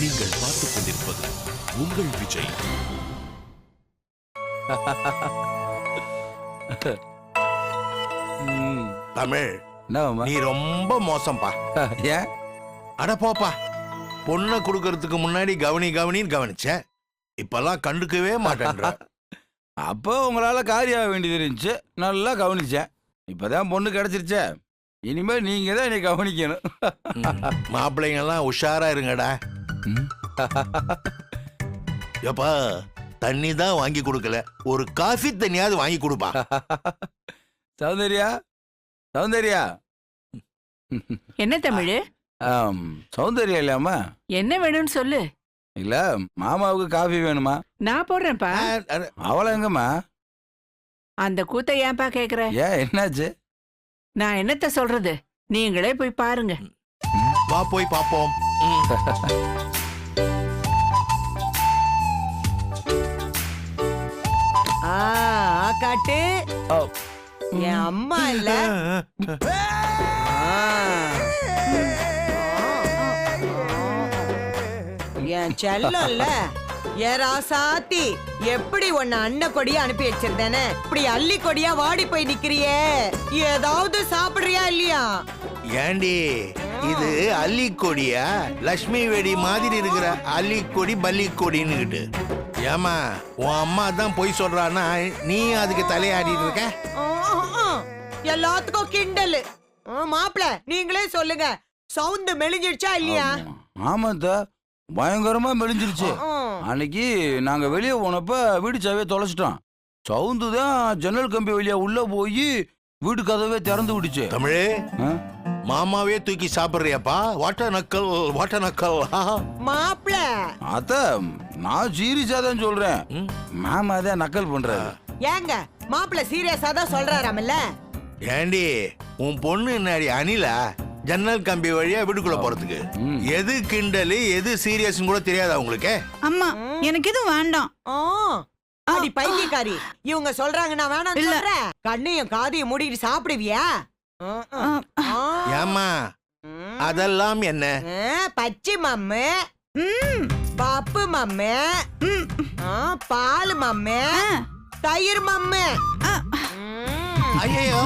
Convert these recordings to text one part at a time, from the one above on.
நீங்கள் பார்த்துக் கொண்டிருப்பது உங்கள் விஜய். தமிழ், நீ ரொம்ப மோசம்பா. ஏன்? அட போப்பா, பொண்ணை கொடுக்கறதுக்கு முன்னாடி கவனின்னு கவனிச்ச, இப்பெல்லாம் கண்டுக்கவே மாட்டேன்ற. அப்போ உங்களால காரியம் வேண்டியது இருந்துச்சு, நல்லா கவனிச்சேன். இப்பதான் பொண்ணு கிடைச்சிருச்சே, இனிமே நீங்க தான் என்னை கவனிக்கணும். மாப்பிள்ளைங்க எல்லாம் உஷாரா இருங்கடா. எப்பா, தண்ணி தான் வாங்கி கொடுக்கல, ஒரு காஃபி தண்ணியாவது வாங்கி கொடுப்பா. சௌந்தர்யா, சௌந்தர்யா. என்ன தமிழ்? சௌந்தர்யா இல்லையாம்மா? என்ன வேணும்னு சொல்லு. இல்ல, மாமாவுக்கு காஃபி வேணுமா? நான் போடுறேன்ப்பா. அவளை எங்கம்மா? அந்த கூத்த ஏன்பா கேக்குற? ஏன், என்னாச்சு? நான் என்னத்த சொல்றது, நீங்களே போய் பாருங்க. வா போய் பாப்போம். காட்டு என் அம்மா இல்ல. என் செல்லம் இல்ல, ஏராசாத்தி. எப்படி உன்னை அண்ணன் கொடியா அனுப்பி வச்சிருந்தேனே, இப்படி அள்ளி கொடியா வாடி போய் நிக்கிறியே, ஏதாவது சாப்பிடுறியா இல்லையா? ஏண்டி, இது அள்ளி கொடியா? லட்சுமி வெடி மாதிரி இருக்கிற அள்ளி கொடி பள்ளி கொடின்னு. ஏமா, உன் அம்மா தான் போய் சொல்றானா, நீ அதுக்கு தலையாடிட்டு இருக்க? எல்லாத்துக்கும் கிண்டல். மாப்பிள, நீங்களே சொல்லுங்க, சவுண்ட் மெலிஞ்சிடுச்சா இல்லையா? ஆமாத்த, பயங்கரமா மெலிஞ்சிருச்சு. அன்னைக்கு நாங்க வெளியே போனப்ப வீடு சாவே தொலைச்சிட்டோம். சவுந்து தான் ஜன்னல் கம்பி வழியா உள்ள போய் வீடு கதவே திறந்து விடுச்சு. தமிழே, மாமாவே தூக்கி சாப்பிடுறியாப்பா? வாட்ட நக்கல். மாப்பிள, அத்த, நான் சீரியஸா தான் சொல்றேன், மாமா தான் நக்கல் பண்றாரு. ஏங்க, மாப்பிள சீரியஸா தான் சொல்றாராமல்ல? ஏண்டி, உன் பொண்ணு என்னாடி அணிலா? ஜன்னல் கம்பி வழியா வீட்டுக்குள்ள போறதுக்கு எது கிண்டலு எது சீரியஸ் கூட தெரியாதா உங்களுக்கு? அம்மா, எனக்கு எதுவும் வேண்டாம். அடி பைத்தியக்காரி, இவங்க சொல்றாங்க நான் வேணாம் சொல்றேன். கண்ணையும் காதையும் மூடிட்டு சாப்பிடுவியா? ஏமா, அதெல்லாம் என்ன? பச்சை மம்மு, பப்பு மம்மு, பால் மம்மு, தயிர் மம்மு. ஐயோ,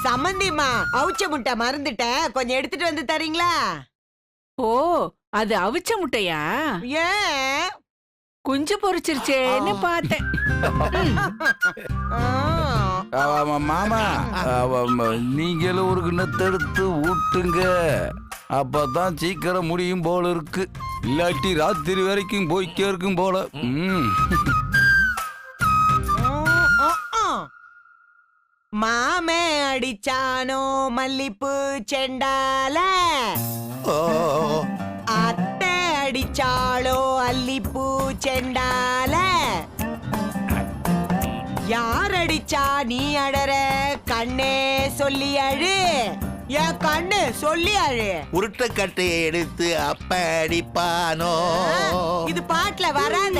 சம்மந்திமா, அவிச்ச முட்டை மறந்துட்டேன், கொஞ்சம் எடுத்துட்டு வந்து தரீங்களா? ஓ, அது அவிச்ச முட்டையா? ஏன், குஞ்சு பொரிச்சிருச்சேன்னு பார்த்தேன். மாமா, நீங்களும் ஒரு கிண்ணத்தை எடுத்து ஊட்டுங்க, அப்பதான் சீக்கிரம் முடியும் போல இருக்கு. இல்லாட்டி ராத்திரி வரைக்கும் போய்க்கே இருக்கும் போல. மாமே அடிச்சானோ மல்லிப்பூ செண்டால, அத்தை அடிச்சாளோ அல்லிப்பூ செண்டால, யார் அடிச்சா நீ அடற கண்ணே சொல்லி அழு, என் கண்ணு சொல்லி அழு. உருட்டக்கட்டையை எடுத்து அப்ப அடிப்பானோ. இது பாட்டுல வராத.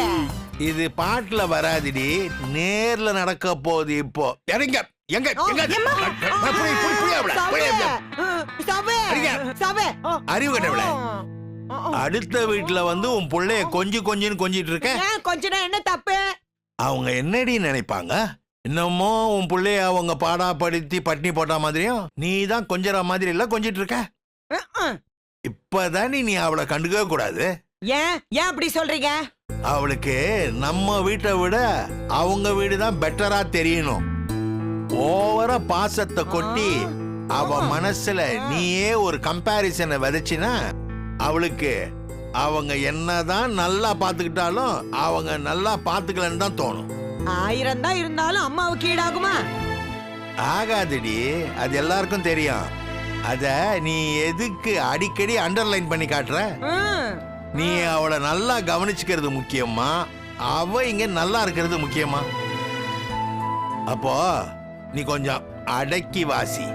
இது பாட்டுல வராதுடி, நேர்ல நடக்க போகுது. இப்போ இறங்க. அறிவு கட்டவில்லை. அடுத்த வீட்டுல வந்து உன் பிள்ளைய கொஞ்சின்னு இருக்க. கொஞ்சம் என்ன தப்பு? அவங்க என்னடி நினைப்பாங்க? இன்னமும் உன் பிள்ளைய அவங்க பாடாப்படுத்தி பட்டினி போட்டா மாதிரியும் நீ தான் கொஞ்சற மாதிரி இல்ல கொஞ்சிட்டு இருக்க. இப்பதான் நீ அவளை கண்டுக்கவே கூடாது. ஏன் அப்படி சொல்றீங்க? அவளுக்கு நம்ம வீட்டை விட அவங்க வீடுதான் பெட்டரா தெரியணும். ஓவரா பாசத்தை கொட்டி அவ மனசுல நீயே ஒரு கம்பாரிசனை விதைச்சினா அவளுக்கு அவங்க என்னதான் நல்லா பாத்துக்கிட்டாலும் அவங்க நல்லா பாத்துக்கலன்னு தான் தோணும். 1000 தான் இருந்தாலும் அம்மாவுக்கு ஈடாகுமா? ஆகாதுடி, அது எல்லாருக்கும் தெரியும். அத நீ எதுக்கு அடிக்கடி அண்டர்லைன் பண்ணி காட்டுற? நீ அவளை நல்லா கவனிச்சுக்கிறது முக்கியமா, அவ இங்க நல்லா இருக்கிறது முக்கியமா? அப்போ நீ கொஞ்சம் அடக்கி வாசி.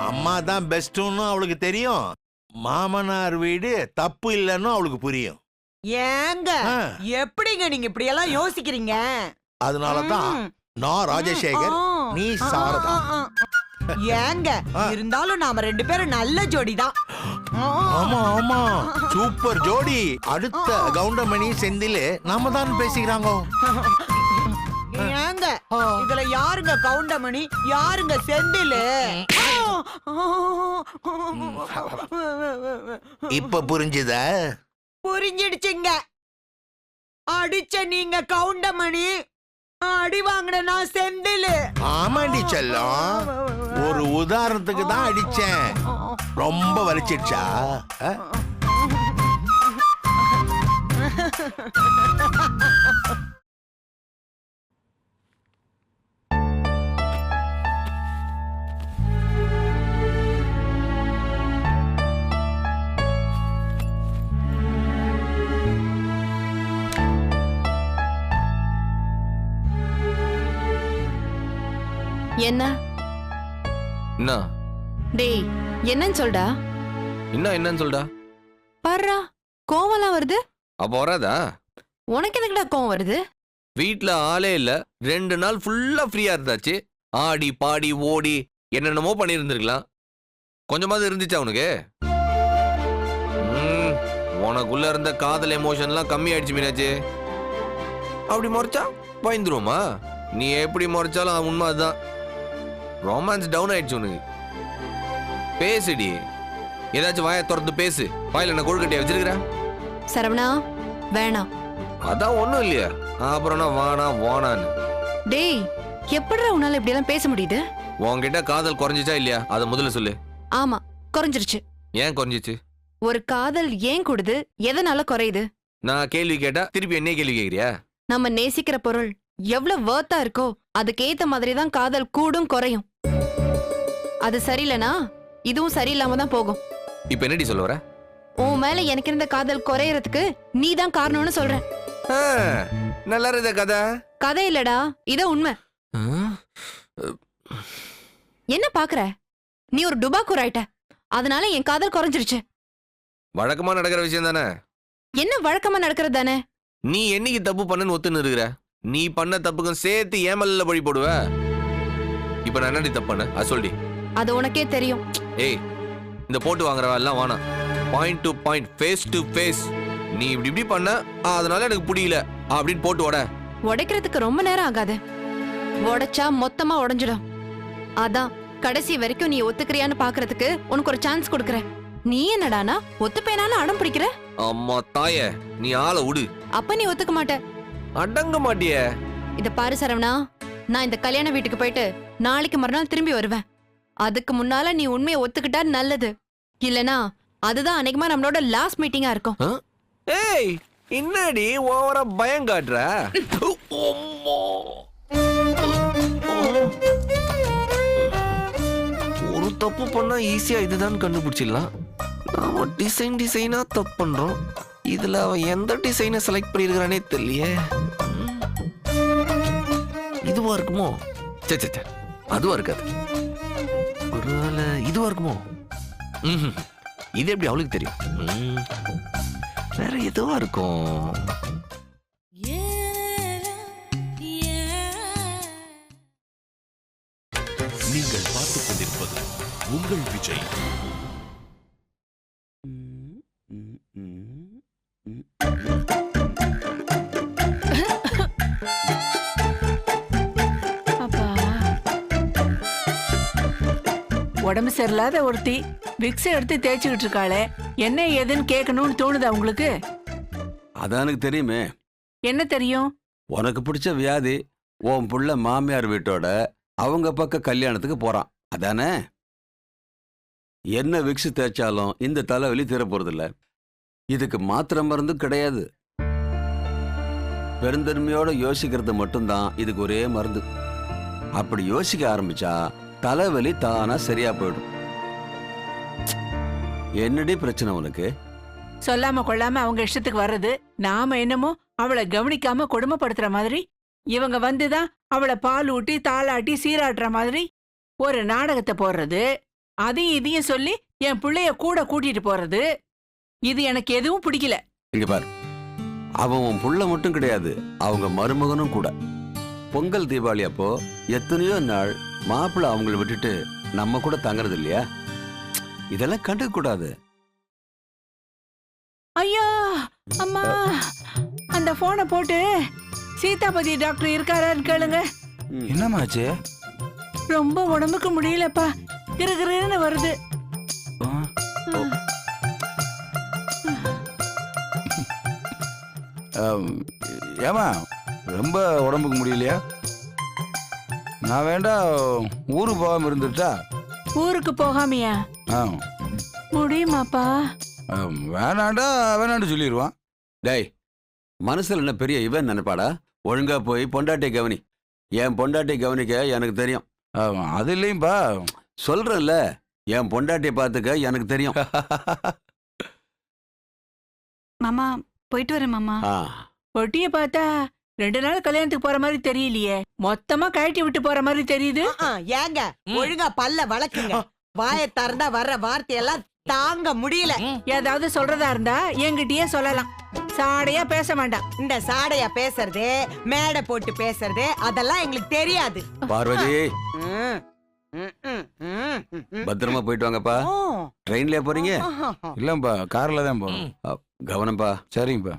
அம்மா தான் பெஸ்ட்னு அவளுக்கு தெரியும், மாமனார் வீடு தப்பு இல்லைன்னு அவளுக்கு புரியும். ஏங்க, எப்படிங்க நீங்க இப்படி எல்லாம் யோசிக்கிறீங்க? அதனாலதான் நான் ராஜசேகர், நீ சாரதா. ஏங்க இருந்தாலும் நாம 2 பேரும் நல்ல ஜோடிதான். ஆமா ஆமா சூப்பர் ஜோடி. அடுத்த கவுண்டமணி செந்தில் நாம தான் பேசிக்கிறாங்க. ஏங்க இதுல யாருங்க கவுண்டமணி, யாருங்க செந்தில்? இப்ப புரிஞ்சுதா? புரிஞ்சிடுச்சுங்க. அடிச்ச நீங்க கவுண்டமணி, அடி வாங்கின நான் செந்தில். ஆமாண்டி செல்லம், ஒரு உதாரணத்துக்கு தான் அடிச்சேன். ரொம்ப வலிச்சிடுச்சா? என்ன என்ன டேய், என்னன்னு சொல்டா. என்னன்னு சொல்டா? பாருடா, கோவம்லாம் வருது. அப்ப வராதா? உனக்கு எதுக்குடா கோவம் வருது? வீட்ல ஆளே இல்ல, 2 நாள் ஃபுல்லா ஃப்ரீயா இருந்தாச்சு. ஆடி பாடி ஓடி என்னென்னமோ பண்ணியிருந்திருக்கலாம். கொஞ்சமாவது இருந்துச்சா உனக்கு? உனக்குள்ள இருந்த காதல் எமோஷன்லாம் கம்மி ஆயிடுச்சு மீனாச்சு. அப்படி முறைச்சா பயந்துருவோமா? நீ எப்படி முறைச்சாலும் உண்மை அதுதான். ரொமான்ஸ் டவுன் ஆயிடுச்சு உனக்கு. பேசுடி, ஏதாச்சும் வாயை திறந்து பேசு. வாயில என்ன கொழுக்கட்டையா வச்சிருக்கிற? சரவணா, வேணாம். அதான் ஒண்ணும் இல்லையா, அப்புறம் வானா வானான்னு. டேய், எப்படிடா உன்னால இப்படி எல்லாம் பேச முடியுது? உன்கிட்ட காதல் குறைஞ்சிச்சா இல்லையா, அதை முதல்ல சொல்லு. ஆமா, குறைஞ்சிருச்சு. ஏன் குறைஞ்சிச்சு? ஒரு காதல் ஏன் கூடுது, எதனால குறையுது? நான் கேள்வி கேட்டா திருப்பி என்ன கேள்வி கேக்குறியா? நம்ம நேசிக்கிற பொருள் எவ்வளவு வர்த்தா இருக்கோ அதுக்கேத்த மாதிரி தான் காதல் கூடும் குறையும். அது சரியில்லைனா இதுவும் சரியில்லாம தான் போகும். இப்ப என்னடி சொல்ல வர? உன் மேல எனக்கு இருந்த காதல் குறையறதுக்கு நீ தான் காரணம்னு சொல்றேன். நல்லா இருந்த கதை. கதை இல்லடா, இத உண்மை. என்ன பாக்குற? நீ ஒரு டுபாக்கூர் ஆயிட்ட, அதனால என் காதல் குறைஞ்சிருச்சு. வழக்கமா நடக்கிற விஷயம் தானே. என்ன வழக்கமா நடக்கிறது தானே? நீ என்னைக்கு தப்பு பண்ணன்னு ஒத்துன்னு இருக்கிற? நீ பண்ண தப்புக்கும் சேர்த்து ஏமல்ல பழி போடுவ. இப்ப நான் என்னடி தப்பு பண்ண அது சொல்லி? அது உனக்கே தெரியும். ஏய், இந்த போட்டு வாங்குறவ எல்லாம் வானா, point to point, face to face. நீ இப்படி இப்படி பண்ண, அதனால எனக்கு புரியல அப்படின்னு போட்டு உட. உடைக்கிறதுக்கு ரொம்ப நேரம் ஆகாது, உடைச்சா மொத்தமா உடைஞ்சிடும். அதான் கடைசி வரைக்கும் நீ ஒத்துக்கிறியான்னு பாக்குறதுக்கு உனக்கு ஒரு சான்ஸ் கொடுக்கறேன். நீ என்னடானா ஒத்துப்பேனான்னு அடம் பிடிக்கிற? அம்மா தாயே, நீ ஆளை விடு. அப்ப நீ ஒத்துக்க மாட்ட. அடங்க மாட்டியே. இத பாரு சரவணா, நான் இந்த கல்யாண வீட்டுக்கு போயிட்டு நாளைக்கு மறுநாள் திரும்பி வருவேன். அதுக்கு முன்னால நீ உண்மையை ஒத்துக்கிட்டா நல்லது. இல்லனா அதுதான் அநேகமா நம்மளோட லாஸ்ட் மீட்டிங்கா இருக்கும். ஏய், என்னடி ஓவரா பயம் காட்டுற? ஒரு தப்பு பண்ணா ஈஸியா இதுதான் கண்டுபிடிச்சிடலாம். நாம டிசைனா தப்பு பண்றோம். இதுல அவன் எந்த டிசைனை செலக்ட் பண்ணிருக்கானே தெரியலையே. இதுவா இருக்குமோ? சே, அதுவா இருக்காது. ஒருவேளை இதுவா இருக்குமோ? இது எப்படி அவளுக்கு தெரியும்? வேற எதுவா இருக்கும்? நீங்கள் பார்த்துக் கொண்டிருப்பது உங்கள் விஜய். உடம்பு சரியில்லாத ஒருத்தி விக்ஸ் எடுத்து தேய்ச்சிக்கிட்டு இருக்காளே, என்ன ஏதுன்னு கேட்கணும்னு தோணுதா உங்களுக்கு? அதான் எனக்கு தெரியுமே. என்ன தெரியும்? உனக்கு பிடிச்ச வியாதி உன் புள்ள மாமியார் வீட்டோட அவங்க பக்க கல்யாணத்துக்கு போறான், அதானே? என்ன விக்ஸ் தேய்ச்சாலும் இந்த தலைவலி தீர போறதில்ல. இதுக்கு மாத்திரை மருந்து கிடையாது. பெருந்தன்மையோட யோசிக்கிறது மட்டும்தான் இதுக்கு ஒரே மருந்து. அப்படி யோசிக்க ஆரம்பிச்சா தலைவலி தானா சரியா போயிடும். என்னடி பிரச்சனை உனக்கு? சொல்லாம கொள்ளாம அவங்க இஷ்டத்துக்கு வர்றது, நாம என்னமோ அவளை கவனிக்காம கொடுமைப்படுத்துற மாதிரி, இவங்க வந்துதான் அவளை பால் ஊட்டி தாளாட்டி சீராட்டுற மாதிரி ஒரு நாடகத்தை போடுறது, அதையும் இதையும் சொல்லி என் பிள்ளைய கூட கூட்டிட்டு போறது, இது எனக்கு எதுவும் பிடிக்கல. இங்க பாரு, அவன் உன் புள்ள மட்டும் கிடையாது, அவங்க மருமகனும் கூட. பொங்கல் தீபாவளி அப்போ எத்தனையோ நாள் மாப்பிள்ளை அவங்கள விட்டுட்டு நம்ம கூட தங்குறது இல்லையா? இதெல்லாம் கண்டுக்க கூடாது. ஐயோ அம்மா, அந்த போனை போட்டு சீதாபதி டாக்டர் இருக்காரான்னு கேளுங்க. என்னமாச்சு? ரொம்ப உடம்புக்கு முடியலப்பா, கிறுகிறுன்னு வருது. ஏமா ரொம்ப உடம்புக்கு முடியலையா? நான் வேண்டா ஊருக்கு போகாம இருந்துட்டா? ஊருக்கு போகாமையா ஆ, முடியுமாப்பா? வேணாண்டா வேணாண்டு சொல்லிடுவான். டேய், மனசுல என்ன பெரிய இவன் நினைப்பாடா? ஒழுங்கா போய் பொண்டாட்டியை கவனி. என் பொண்டாட்டியை கவனிக்க எனக்கு தெரியும். அது இல்லையும்பா. சொல்றேன்ல, என் பொண்டாட்டியை பார்த்துக்க எனக்கு தெரியும். மாமா போயிட்டு வரேன் மாமா. ஆ, பொட்டிய பார்த்தா 2 நாள் கல்யாணத்துக்கு போற மாதிரி தெரியலையே, மொத்தமா கழட்டி விட்டு போற மாதிரி தெரியுது. ஏங்க ஒழுங்கா பல்ல வளக்குங்க. வாயை திறந்தா வர்ற வார்த்தையெல்லாம் தாங்க முடியல. ஏதாவது சொல்றதா இருந்தா என்கிட்டயே சொல்லலாம், சாடையா பேச வேண்டாம். இந்த சாடையா பேசுறது, மேடை போட்டு பேசுறது அதெல்லாம் எங்களுக்கு தெரியாது. பார்வதி, ம், ம், ம், ம், ம். பத்திரமா போயிட்டு வாங்கப்பா. ஓ. ட்ரெயின்லயே போறீங்க? இல்லப்பா, கார்ல தான் போறோம். கவனம்பா. சரிங்கப்பா.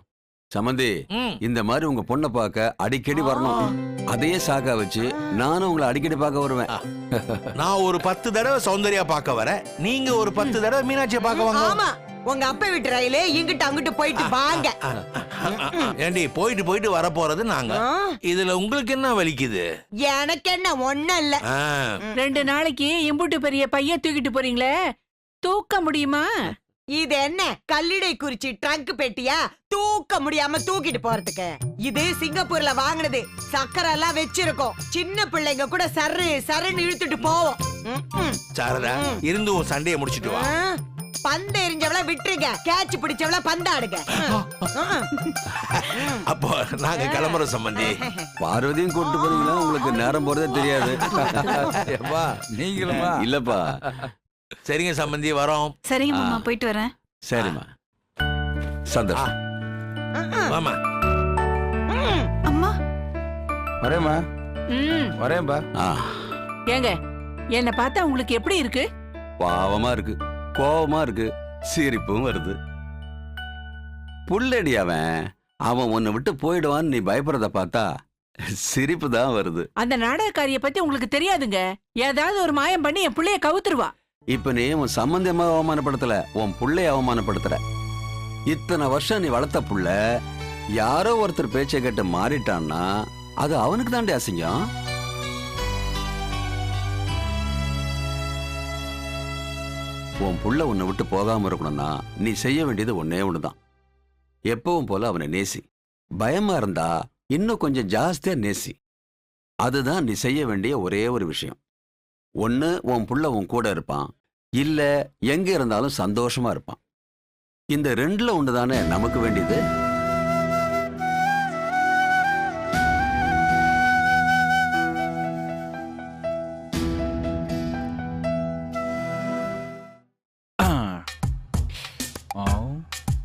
சமந்தி, இந்த மாதிரி உங்க பொண்ணை பார்க்க அடிக்கடி வரணும். அதையே சாக்கா வச்சு நானும் உங்களை அடிக்கடி பார்க்க வருவேன். நான் ஒரு 10 தடவை சௌந்தர்யா பார்க்க வரேன், நீங்க ஒரு 10 தடவை மீனாட்சியை பார்க்க வாங்க. ஆமா, உங்க அப்பா வீட்டு ரயிலே இங்கிட்டு அங்கிட்டு போயிட்டு வாங்க. ஏண்டி போயிட்டு போயிட்டு வர போறது நாங்க, ஆ, இதுல உங்களுக்கு என்ன வலிக்குது? எனக்கு என்ன ஒண்ணும் இல்ல. ஆ, 2 நாளைக்கு இம்புட்டு பெரிய பைய தூக்கிட்டு போறீங்களே, தூக்க முடியுமா? இது என்ன கல்லிடை குறிச்சி ட்ரங்க் பெட்டியா தூக்க முடியாம தூக்கிட்டு போறதுக்கு? இது சிங்கப்பூர்ல வாங்குனது. சக்கரை எல்லாம் வச்சிருக்கோம். சின்ன பிள்ளைங்க கூட சர்ரு சருன்னு இழுத்துட்டு போவோம். ம், ம். சாரதா, இருந்து உன் சண்டையை முடிச்சிட்டு வா. ஆ, பந்து எரிஞ்சவள விட்டுருங்க, கேட்ச் பிடிச்சவள பந்தாடுங்க. அப்போ நாங்க கிளம்புறோம் சம்பந்தி. பார்வதியும் கூட்டு போறீங்களா? உங்களுக்கு நேரம் போறதே தெரியாது. எப்பா, நீங்களுமா? இல்லப்பா. சரிங்க சம்பந்தி, வரோம். சரிங்க மாமா, போயிட்டு வரேன். சரிம்மா, சந்தோஷம். வாமா. அம்மா வரேம்மா, ம், வரேன்பா. ஆ, ஏங்க என்ன பார்த்தா உங்களுக்கு எப்படி இருக்கு? பாவமா இருக்கு, கோவமா இருக்கு, சிரிப்பும் வருது. புள்ளடி அவன் உன்னை விட்டு போயிடுவான்னு நீ பயப்படுறத பார்த்தா சிரிப்பு தான் வருது. அந்த நாடகக்காரிய பத்தி உங்களுக்கு தெரியாதுங்க, ஏதாவது ஒரு மாயம் பண்ணி என் பிள்ளைய கவுத்துருவா. இப்ப நீ உன் சம்பந்தமா அவமானப்படுத்தல, உன் புள்ளைய அவமானப்படுத்துற. இத்தனை வருஷம் நீ வளர்த்த புள்ள யாரோ ஒருத்தர் பேச்சை கேட்டு மாறிட்டான்னா அது அவனுக்கு தாண்டி அசிங்கம். உன் புள்ள உன்னை விட்டு போகாம இருக்கணும்னா நீ செய்ய வேண்டியது ஒன்னே ஒண்ணுதான். எப்பவும் போல அவனை நேசி. பயமா இருந்தா இன்னும் கொஞ்சம் ஜாஸ்தியா நேசி. அதுதான் நீ செய்ய வேண்டிய ஒரே ஒரு விஷயம். ஒன்னு உன் புள்ள உன் கூட இருப்பான், இல்ல எங்க இருந்தாலும் சந்தோஷமா இருப்பான். இந்த 2ல ஒண்ணுதானே நமக்கு வேண்டியது.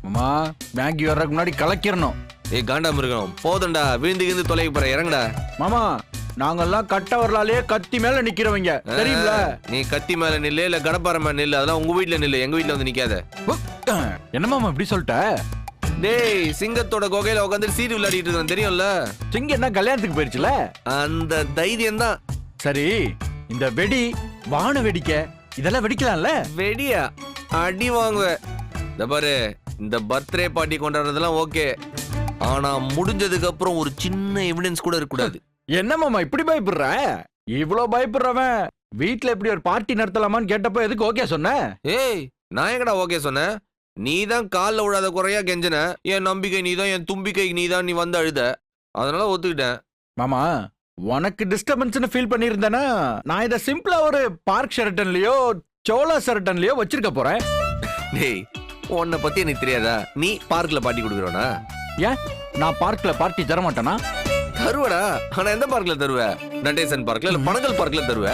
மாமா, மேகி வர்றதுக்கு முன்னாடி கலக்கிடணும். ஏய் காண்டா மிருகம், போதண்டா, விழுந்து கிந்து தொலைக்கு போற, இறங்கடா. மாமா, நாங்கெல்லாம் கட்ட வரலாலே கத்தி மேல நிக்கிறவங்க, தெரியுங்களா? நீ கத்தி மேல நில்லு இல்ல கடப்பாறை மேல நில்லு, அதெல்லாம் உங்க வீட்ல நில்லு, எங்க வீட்ல வந்து நிக்காத. என்ன மாமா இப்படி சொல்லிட்ட? டேய், சிங்கத்தோட குகையில உட்காந்து சீட்டு விளையாடிட்டு இருக்கான் தெரியும்ல. சிங்கம் என்ன கல்யாணத்துக்கு போயிருச்சுல? அந்த தைரியம் தான். சரி, இந்த வெடி, வான வெடிக்க இதெல்லாம் வெடிக்கலாம்ல? வெடியா அடி வாங்குவ. இந்த பாரு, இந்த பர்த்டே பார்ட்டி கொண்டாடுறதெல்லாம் ஓகே, ஆனா முடிஞ்சதுக்கு அப்புறம் ஒரு சின்ன எவிடன்ஸ் கூட இருக்க கூடாது. என்ன மாமா இப்படி பயப்படுற? இவ்ளோ பயப்படுறவன் வீட்ல எப்படி ஒரு பார்ட்டி நடத்தலாமான்னு கேட்டப்போ எதுக்கு ஓகே சொன்ன? ஏய், நான் எங்கடா ஓகே சொன்னேன்? நீ தான் காலில் விழாத குறையா கெஞ்சன. என் நம்பிக்கை நீதான், என் தும்பிக்கை நீதான், நீ வந்து அழுத, அதனால ஒத்துக்கிட்டேன். மாமா, உனக்கு டிஸ்டர்பன்ஸ்னு ஃபீல் பண்ணியிருந்தேன்னா நான் இதை சிம்பிளா ஒரு பார்க் ஷெரட்டன்லயோ சோலா ஷெரட்டன்லயோ வச்சிருக்க போறேன். டேய், உன்னை பத்தி எனக்கு தெரியாதா? நீ பார்க்ல பார்ட்டி கொடுக்குறோனா? ஏன் நான் பார்க்ல பார்ட்டி தர மாட்டேனா? தருவடா, ஆனா எந்த பார்க்ல தருவ? நடேசன் பார்க்ல இல்ல பனகல் பார்க்ல தருவ?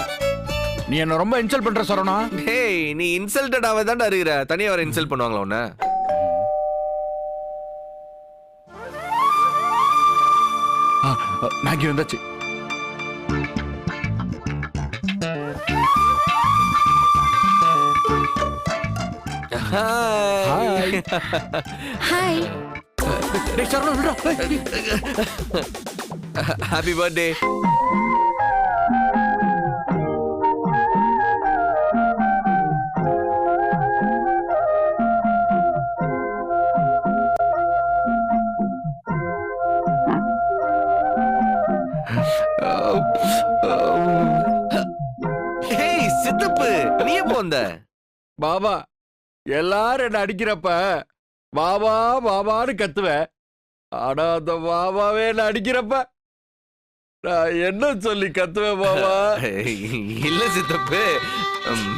நீ என்ன ரொம்ப இன்சல்ட் பண்ற சரவணா. டேய், நீ இன்சல்ட்டடாவே தான்டா இருக்கிற. தனியா வர இன்சல்ட் பண்ணுவாங்களா உன்னை? மேகி வந்தாச்சு. Hi hi. டேய் சரவணா விடுடா. Happy birthday. ஹேய் சித்தப்பு, நீ எப்போ வந்த? பாபா எல்லாரும் என்ன அடிக்கிறப்ப பாபா பாபான்னு கத்துவேன். ஆனா அந்த பாபாவே என்ன அடிக்கிறப்ப நான் என்ன சொல்லி கத்துவேன் பாபா? இல்ல சித்தப்பு,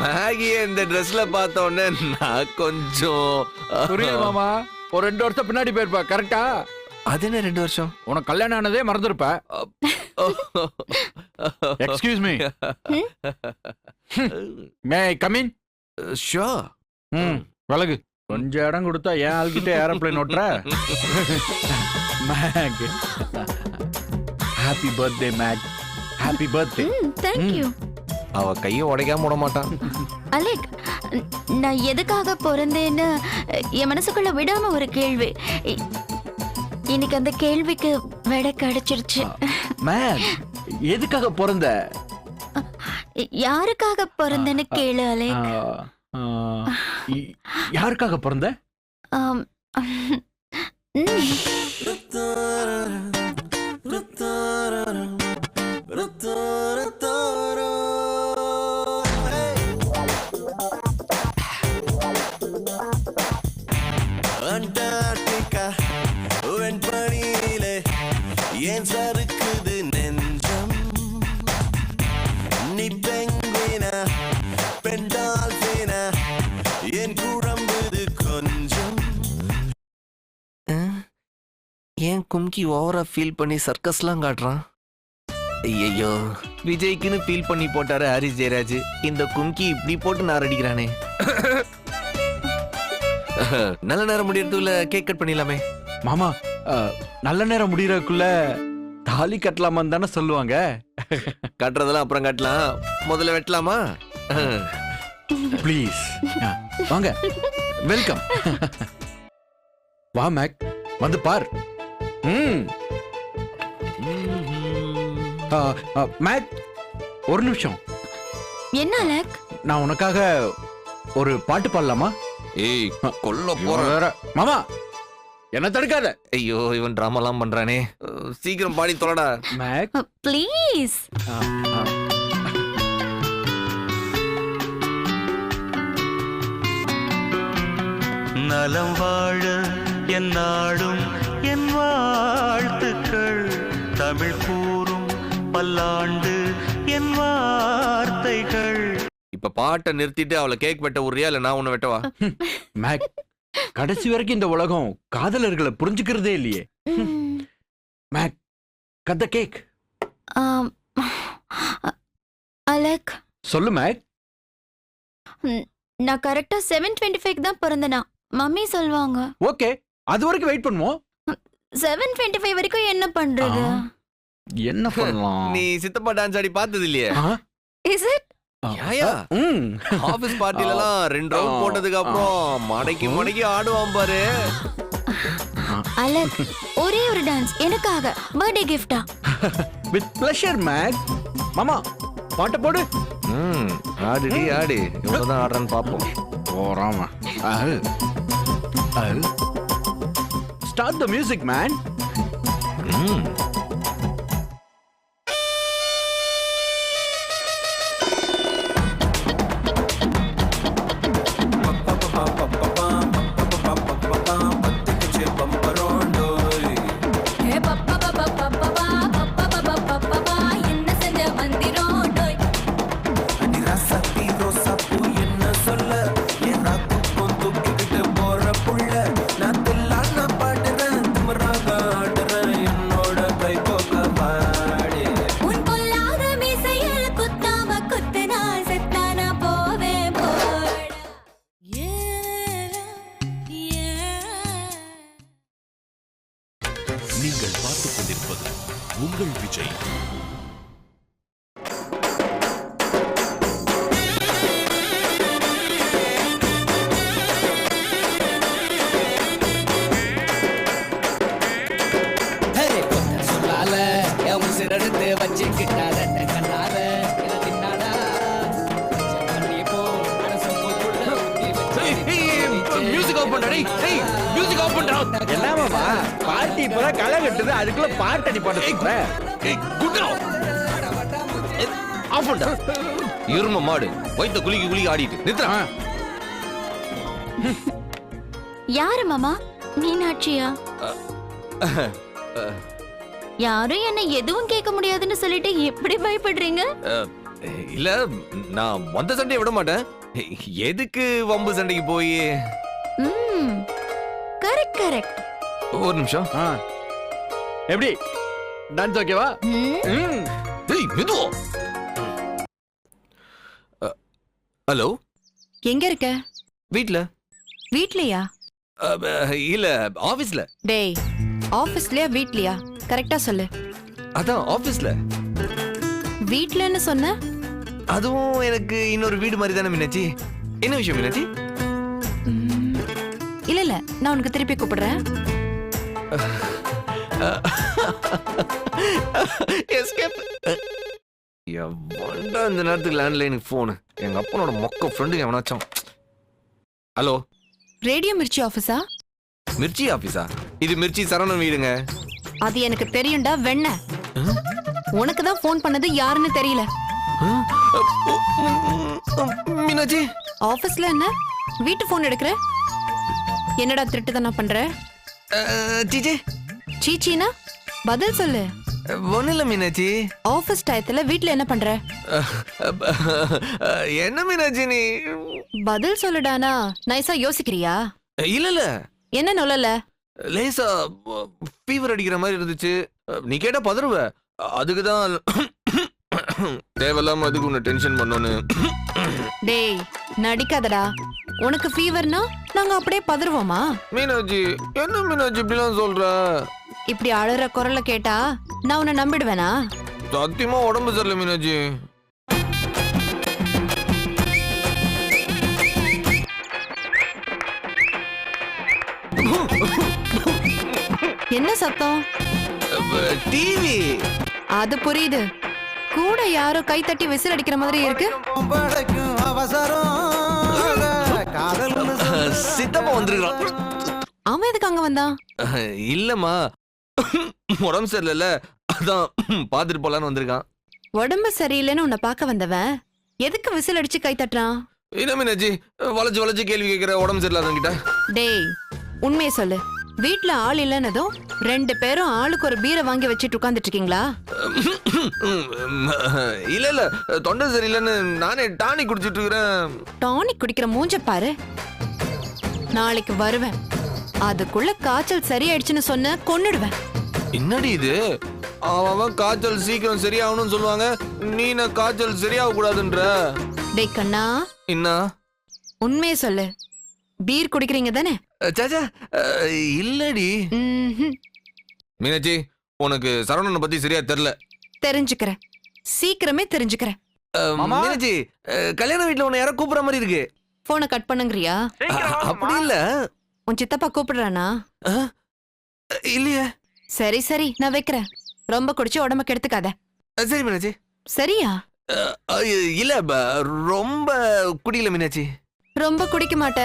மேகிய இந்த ட்ரெஸ்ல பார்த்த உடனே நான் கொஞ்சம் புரியுது மாமா. ஒரு 2 வருஷம் பின்னாடி போயிருப்ப கரெக்டா? அது என்ன 2 வருஷம்? உனக்கு கல்யாணம் ஆனதே மறந்துருப்ப. Excuse me, may I come in? Sure. விலகு. கொஞ்சம் இடம் கொடுத்தா ஏன் ஆள்கிட்ட ஏரோப்ளேன் ஓட்டுற? Mac, happy birthday Mac, happy birthday. Thank you. அவ கையை உடைக்காம விட மாட்டான். அலெக், நான் எதுக்காக பிறந்தேன்னு என் மனசுக்குள்ள விடாம ஒரு கேள்வி. இன்னைக்கு அந்த கேள்விக்கு விடை கிடைச்சிருச்சு. மேக், எதுக்காக பிறந்த? யாருக்காக பிறந்தேன்னு கேளு அலெக். யாருக்காக பிறந்த? ஆம், அண்டார்டிகா வெண்பனியிலே ஏன் சறுக்குது நெஞ்சம்? நீ பெங்குயினா பெண் டால்பினா ஏன் குழம்புது கொஞ்சம்? ஏன் கும்கி ஓவரா ஃபீல் பண்ணி சர்க்கஸ்லாம் காட்டுறான்? ஐயோ, விஜய்க்குன்னு ஃபீல் பண்ணி போட்டாரு ஹரிஸ் ஜெயராஜ். இந்த கும்கி இப்படி போட்டு நார் அடிக்கிறானே. நல்ல நேரம் முடியறதுல கேக் கட் பண்ணிடலாமே. மாமா, நல்ல நேரம் முடியறதுக்குள்ள தாலி கட்டலாமான்னு தானே சொல்லுவாங்க. கட்டுறதெல்லாம் அப்புறம் கட்டலாம், முதல்ல வெட்டலாமா? ப்ளீஸ் வாங்க. வெல்கம். வா மேக், வந்து பார். மேக், ஒரு நிமிஷம். என்ன அலெக்? நான் உனக்காக ஒரு பாட்டு பாடலாமா? ஏய், கொல்ல இவன் போறேன். வேற. மாமா, என்ன தடுக்காத. ஐயோ, இவன் டிராமாலாம் பண்றானே. சீக்கிரம் பாடி தொலைடா. Make, please. நலம் வாழ என் நாடும் என் வாழ்த்துக்கள், தமிழ் கூறும் பல்லாண்டு என் வார்த்தைகள். இப்ப பாட்டை நிறுத்திட்டு அவளை கேக் வெட்ட உரியா இல்ல நான் உன்னை வெட்டவா? மேக், கடைசி வரைக்கும் இந்த உலகம் காதலர்களை புரிஞ்சுக்கிறதே இல்லையே. Mac, cut the cake. Alec, சொல்லு மேக். நான் கரெக்டா 7:25 தான் பிறந்தேனா? மம்மி சொல்வாங்க. ஓகே, அது வரைக்கும் வெயிட் பண்ணுவோம். 7:25 வரைக்கும் என்ன பண்றது? என்ன பண்ணலாம்? நீ சித்தப்பா டான்ஸ் ஆடி பார்த்தது இல்லையே? Is it? யாயா, ஆபீஸ் பார்ட்டில எல்லாம் 2 ரவுண்ட் போட்டதுக்கு அப்புறம் மடக்கி மடக்கி ஆடுவான் பாரு. அலெக், ஒரே ஒரு டான்ஸ் எனக்காக, பர்த்டே கிஃப்டா? With pleasure Mac. மாமா, பாட்ட போடு. ஆடுடி ஆடு, இவ்வளவுதான் ஆடுறான்னு பாப்போம். ஓராமா. Start the music man. நீங்கள் பார்த்துக் கொண்டிருப்பது உங்கள் விஜய். மியூசிக் ஆஃப் பண்றா டேய் டேய் மியூசிக் ஆஃப் பண்றா என்ன மாமா பார்ட்டி இப்பதான் களை கட்டுது அதுக்குள்ள பாட்டு அடி பாட்டு ஏய் குட்ரா ஆஃப் பண்றா இரும மாடு வைத்த குளிக்கு ஆடிட்டு நித்ரா யாரு மாமா மீனாட்சியா? யாரும் என்ன எதுவும் கேட்க முடியாதுன்னு சொல்லிட்டு எப்படி பயப்படுறீங்க? இல்ல நான் வந்த சண்டையை விட மாட்டேன். எதுக்கு வம்பு சண்டைக்கு போய்? Correct correct. ஒரு நிமிஷம். எப்படி டான்ஸ் ஓகேவா? டேய் மெதுவா. ஹலோ, எங்க இருக்க? வீட்ல. வீட்லயா? இல்ல ஆபீஸ்ல. டேய் ஆபீஸ்லயா வீட்லயா? கரெக்டா சொல்லு. அதான் ஆபீஸ்ல. வீட்லன்னு சொன்ன? அதுவும் எனக்கு இன்னொரு வீடு மாதிரி தானே மீனாட்சி. என்ன விஷயம் மீனாட்சி? இல்ல இல்ல நான் உனக்கு திருப்பி கூப்பிடுறேன். எஸ்கேப். எவன்டா இந்த நேரத்துக்கு லேண்ட்லைனுக்கு போன்? எங்க அப்பனோட மொக்க ஃப்ரெண்டுங்க எவனாச்சும். ஹலோ, ரேடியோ மிர்ச்சி ஆபீஸா? மிர்ச்சி ஆபீஸா? இது மிர்ச்சி சரவணன் வீடுங்க. அது எனக்கு தெரியும்டா வெண்ண. உனக்கு தான் ஃபோன் பண்ணது யாருன்னு தெரியல. மீனாட்சி ஆபீஸ்ல என்ன வீட்டு ஃபோன் எடுக்கற? என்னடா திருட்டுத்தனா பண்ற? சீச்சே. சீச்சினா பதில் சொல்லு. ஒண்ணு இல்ல மீனாட்சி. ஆபீஸ் டயத்துல வீட்ல என்ன பண்ற? என்ன மீனாட்சி நீ? பதில் சொல்லுடானா. நைஸா யோசிக்கிறியா? இல்ல இல்ல. என்ன நொல்லல? லேசா ஃபீவர் அடிக்கிற மாதிரி இருந்துச்சு. நீ கேட்டா பதறுவ. அதுக்குதான் தேவையில்லாம அதுக்கு உன்னை டென்ஷன் பண்ணோன்னு. டேய் நடிக்காதடா. உனக்கு ஃபீவர்னா நாங்க அப்படியே பதறுவோமா? மீனாட்சி என்ன மீனாட்சி இப்படிலாம் சொல்ற? இப்படி அழுற குரல்ல கேட்டா நான் உன்னை நம்பிடுவேனா? சத்தியமா உடம்பு சரியில்லை மீனாட்சி. என்ன சத்தம்? டிவி. அது புரியுது. கூட யாரோ கை தட்டி விசில் அடிக்கிற மாதிரி இருக்கு. சித்தப்பா வந்திருக்கான். அவன் எதுக்கு அங்க வந்தான்? இல்லம்மா உடம்பு சரியில்லைல்ல, அதான் பாத்துட்டு போலான்னு வந்திருக்கான். உடம்பு சரியில்லைன்னு உன்னை பார்க்க வந்தவன் எதுக்கு விசில் அடிச்சு கை தட்டுறான்? என்ன மீனாட்சி வளைச்சு வளைச்சு கேள்வி கேட்கிற உடம்பு சரியில்லாதவங்க கிட்ட? டேய் உண்மையை சொல்லு. வீட்ல ஆள் இல்லைன்னதும் 2 பேரும் ஆளுக்கு ஒரு பீரை வாங்கி வச்சுட்டு உட்கார்ந்துட்டு இருக்கீங்களா? இல்ல இல்ல தொண்டை சரியில்லைன்னு நானே டானிக் குடிச்சிட்டு இருக்கிறேன். டானிக் குடிக்கிற மூஞ்ச பாரு. நாளைக்கு வருவேன். அதுக்குள்ள காய்ச்சல் சரியாயிடுச்சுன்னு சொன்ன கொன்னுடுவேன். என்னடி இது? அவன் காய்ச்சல் சீக்கிரம் சரியாகணும்னு சொல்லுவாங்க, நீ நான் காய்ச்சல் சரியாக கூடாதுன்ற. டேய் கண்ணா என்ன உண்மையை சொல்லு. பீர் குடிக்கிறீங்க தானே? சாச்சா இல்லடி. மீனாட்சி உனக்கு சரவணனை பத்தி சரியா தெரியல. தெரிஞ்சுக்கிறேன், சீக்கிரமே தெரிஞ்சுக்கிறேன். மீனாட்சி கல்யாண வீட்டுல உன்னை யாரோ கூப்பிடுற மாதிரி இருக்கு. போனை கட் பண்ணுங்கறியா? அப்படி இல்ல. உன் சித்தப்பா கூப்பிடுறானா? இல்லையே. சரி சரி நான் வைக்கிறேன். ரொம்ப குடிச்சு உடம்ப கெடுத்துக்காத. சரி மீனாட்சி. சரியா? இல்ல ரொம்ப குடிக்கல மீனாட்சி. ரொம்ப குடிக்க மாட்ட?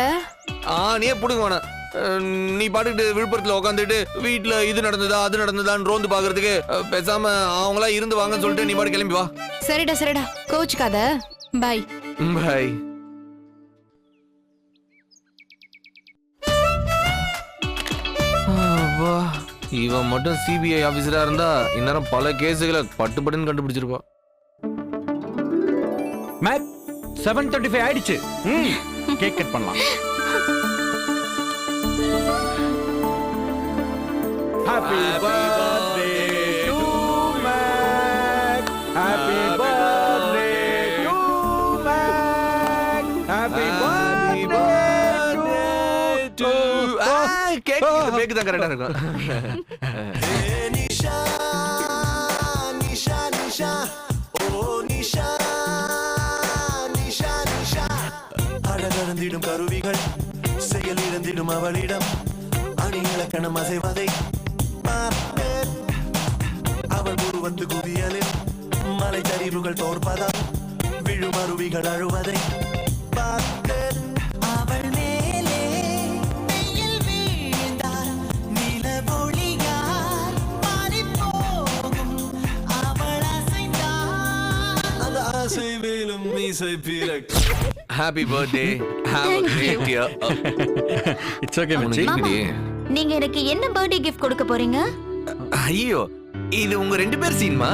நீயே புடுங்க வேணாம். நீ பாட்டுக்கிட்டு விழுப்புரத்துல உட்காந்துட்டு வீட்டுல இது நடந்ததா அது நடந்ததான்னு ரோந்து பாக்குறதுக்கு பேசாம அவங்களா இருந்து வாங்கன்னு சொல்லிட்டு நீ பாட்டு கிளம்பி வா. சரிடா சரிடா கோச்சுக்காத. பாய் பாய். இவன் மட்டும் சிபிஐ ஆபீசரா இருந்தா இந்நேரம் பல கேஸுகளை பட்டுப்பட்டுன்னு கண்டுபிடிச்சிருப்பா. மேக் 7:35 ஆயிடுச்சு. கேக் கட் பண்ணலாம். Happy birthday to Mac. Happy birthday to Mac. Happy birthday to cake பேக் தான் கரெக்டா இருக்கும். நிஷா நிஷா நிஷா ஓ நிஷா நிஷா நிஷா. அழகழந்திடும் கருவிகள் செயல் இருந்திடும் அவளிடம் அணி இலக்கணம் அசைவதை பார்ப்பேன். அவள் உருவத்து குவியலில் மலை சரிவுகள் தோற்பதா விழுமருவிகள் அழுவதை பார்த்தேன். அவள் மேலே மீசை பீரக் happy birthday have a great year. It's okay மச்சி. மாமா நீங்க எனக்கு என்ன பர்த்டே கிஃப்ட் கொடுக்க போறீங்க? ஐயோ இது உங்க 2 பேர் சீன்மா.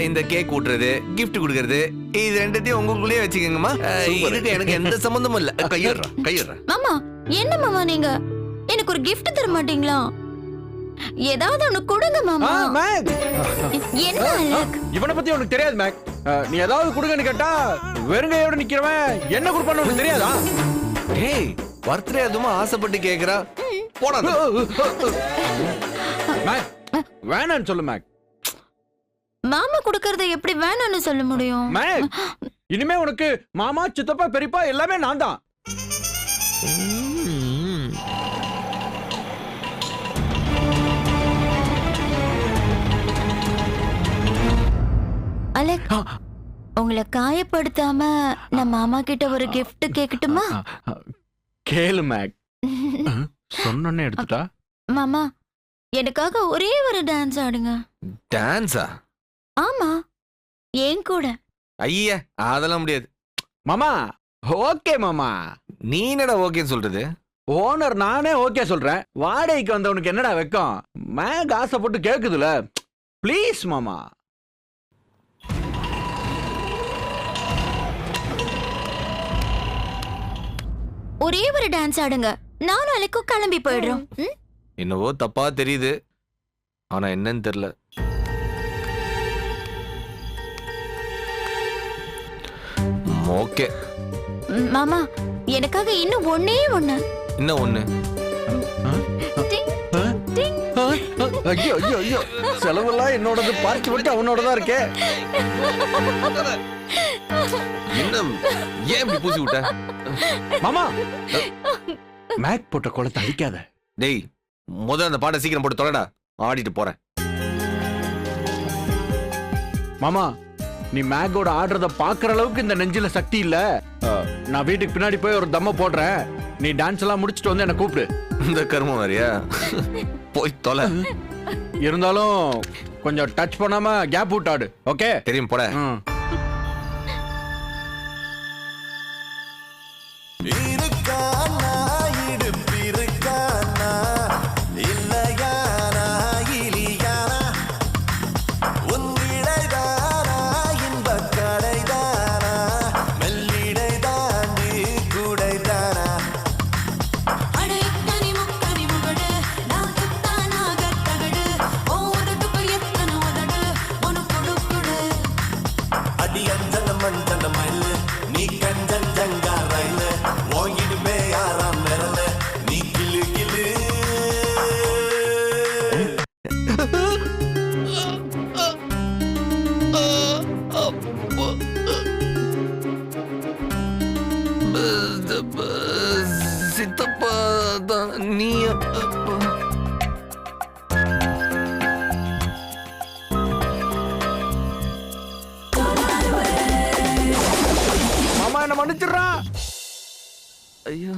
இந்த கேக் ஊட்டுறது gift கொடுக்கறது இது ரெண்டுத்தையும் உங்களுக்குள்ளேயே வச்சுக்கோங்கம்மா. இதுக்கு எனக்கு எந்த சம்பந்தமும் இல்ல. கையறா மாமா என்ன மாமா நீங்க எனக்கு ஒரு gift தர மாட்டீங்களா? ஏதாவது ஒன்னு கொடுங்க மாமா. மேக் என்ன அலக்? இவனை பத்தி உனக்கு தெரியாது மேக். நீ ஏதாவது கொடுங்கன்னு கேட்டா வெறுங்கையோட நிக்கிறவன் என்ன கொடுப்பான்னு உனக்கு தெரியாதா? ஏய் பர்த்டே அதுமா ஆசைப்பட்டு கேக்குறா. போடா மேக் வேணான்னு சொல்லு மேக். மாமா கொடுக்கறத எப்படி வேணாம்னு சொல்ல முடியும்? மேக் இனிமே உனக்கு மாமா சித்தப்பா பெரியப்பா எல்லாமே நான் தான். அலக் உங்களை காயப்படுத்தாம நான் மாமா கிட்ட ஒரு gift கேக்கட்டுமா? கேளு மேக். சொன்னே எடுத்துட்டா. மாமா எனக்காக ஒரே ஒரு டான்ஸ் ஆடுங்க. டான்ஸா? ஆமா ஏன் கூட. ஐயா அதெல்லாம் முடியாது மாமா. ஓகே மாமா. நீ என்னடா ஓகேன்னு சொல்றது? ஓனர் நானே ஓகே சொல்றேன். வாடகைக்கு வந்தவனுக்கு என்னடா வெக்கம்? மேக் ஆசைப்பட்டு கேக்குதுல. ப்ளீஸ் மாமா. ஒரே ஒரு டான்ஸ் ஆடுங்க. நானும் அலக்கும் கிளம்பி போயிடுறோம். என்னவோ தப்பா தெரியுது ஆனா என்னன்னு தெரியல. ஓகே மாமா எனக்காக இன்னும் ஒண்ணே ஒண்ணு. என்ன ஒண்ணு? டிங், டிங். ஐயோ ஐயோ ஐயோ செலவெல்லாம் என்னோடது. பார்த்து விட்டு அவனோடதான் இருக்கே. என்ன ஏன் இப்படி பூசி விட்ட? மாமா மேக் போட்ட குளத்தை அழிக்காத. டேய் முதல்ல அந்த பாட்டை சீக்கிரம் போட்டு தொலைடா. ஆடிட்டு போறேன். மாமா நீ மேக்கோட ஆடுறத பாக்குற அளவுக்கு இந்த நெஞ்சில சக்தி இல்ல. நான் வீட்டுக்கு பின்னாடி போய் ஒரு தம்ம போடுறேன். நீ டான்ஸ் எல்லாம் முடிச்சிட்டு வந்து என்ன கூப்பிடு. இந்த கர்மம் வேறையா? போய் தொலை. இருந்தாலும் கொஞ்சம் டச் பண்ணாம கேப் விட்டு ஆடு. ஓகே தெரியும் போட. இருக்கானா இடுப்பிருக்கானா இல்லையானா இலியானா உன்னிடைதானா இன்பக் கடைதானா மெல்லிடை தாண்டி கூடைதானா அடி அஞ்சன மஞ்சன மயிலு நீ கஞ்சன் ஜங்கா ரயிலு ஓங்கிடுமே யாராம் விரல நீ கிளு கிளு சித்தப்பா தான் நீ. மாமா என்ன மன்னிச்சிடுறா. ஐயோ